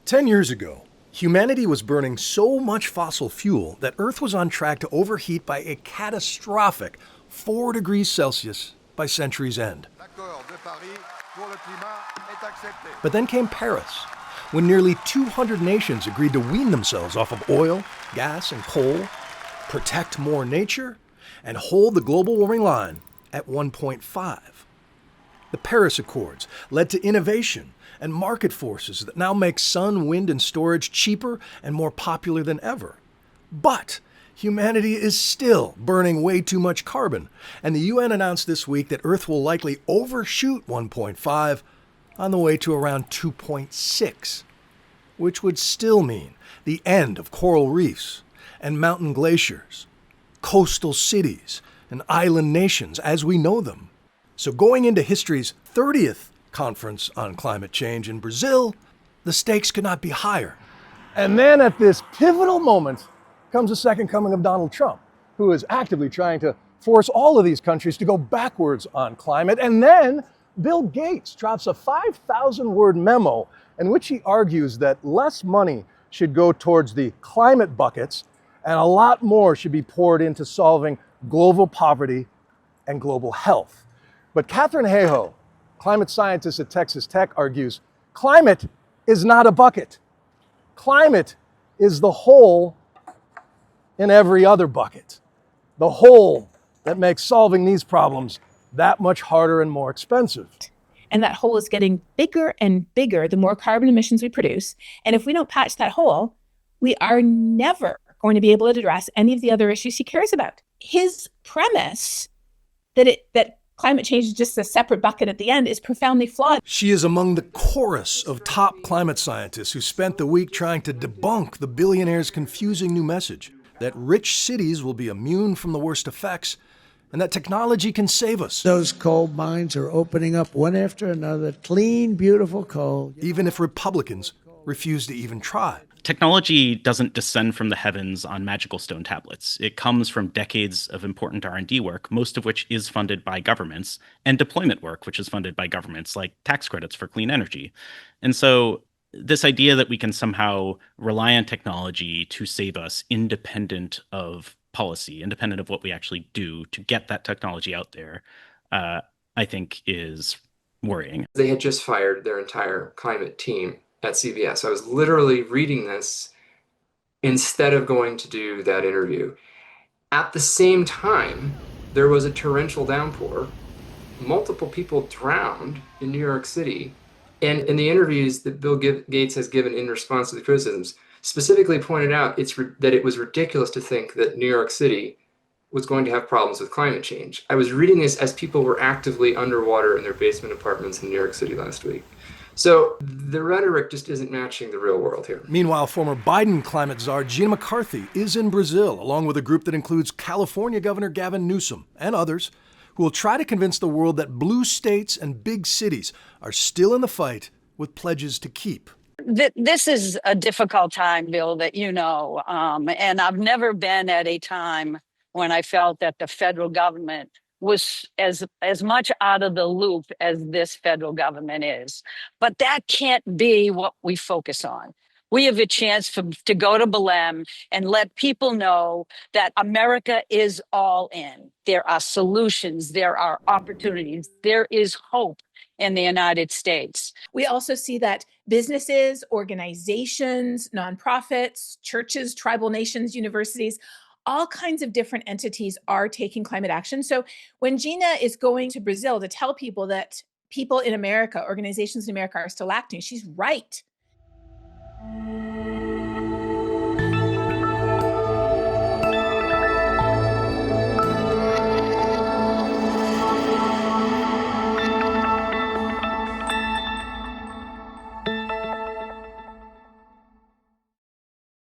10 years ago, humanity was burning so much fossil fuel that Earth was on track to overheat by a catastrophic 4 degrees Celsius by century's end. But then came Paris, when nearly 200 nations agreed to wean themselves off of oil, gas, and coal, protect more nature, and hold the global warming line at 1.5. The Paris Accords led to innovation and market forces that now make sun, wind, and storage cheaper and more popular than ever. But humanity is still burning way too much carbon, and the UN announced this week that Earth will likely overshoot 1.5 on the way to around 2.6, which would still mean the end of coral reefs and mountain glaciers, coastal cities, and island nations as we know them. So going into history's 30th conference on climate change in Brazil, the stakes could not be higher. And then at this pivotal moment comes the second coming of Donald Trump, who is actively trying to force all of these countries to go backwards on climate. And then Bill Gates drops a 5,000-word memo in which he argues that less money should go towards the climate buckets and a lot more should be poured into solving global poverty and global health. But Katherine Hayhoe, climate scientist at Texas Tech, argues climate is not a bucket. Climate is the hole in every other bucket. The hole that makes solving these problems that much harder and more expensive. And that hole is getting bigger and bigger the more carbon emissions we produce. And if we don't patch that hole, we are never going to be able to address any of the other issues he cares about. His premise that climate change is just a separate bucket at the end is profoundly flawed. She is among the chorus of top climate scientists who spent the week trying to debunk the billionaires' confusing new message that rich cities will be immune from the worst effects and that technology can save us. Those coal mines are opening up one after another, clean, beautiful coal. Even if Republicans refuse to even try. Technology doesn't descend from the heavens on magical stone tablets. It comes from decades of important R&D work, most of which is funded by governments, and deployment work, which is funded by governments, like tax credits for clean energy. And so this idea that we can somehow rely on technology to save us independent of policy, independent of what we actually do to get that technology out there, I think is worrying. They had just fired their entire climate team at CBS. I was literally reading this instead of going to do that interview. At the same time, there was a torrential downpour. Multiple people drowned in New York City. And in the interviews that Bill Gates has given in response to the criticisms, specifically pointed out that it was ridiculous to think that New York City was going to have problems with climate change. I was reading this as people were actively underwater in their basement apartments in New York City last week. So the rhetoric just isn't matching the real world here. Meanwhile, former Biden climate czar Gina McCarthy is in Brazil, along with a group that includes California Governor Gavin Newsom and others, who will try to convince the world that blue states and big cities are still in the fight with pledges to keep. This is a difficult time, Bill, that you know, and I've never been at a time when I felt that the federal government was as much out of the loop as this federal government is. But that can't be what we focus on. We have a chance to go to Belém and let people know that America is all in. There are solutions, there are opportunities, there is hope in the United States. We also see that businesses, organizations, nonprofits, churches, tribal nations, universities, all kinds of different entities are taking climate action. So when Gina is going to Brazil to tell people that people in America, organizations in America are still acting, she's right.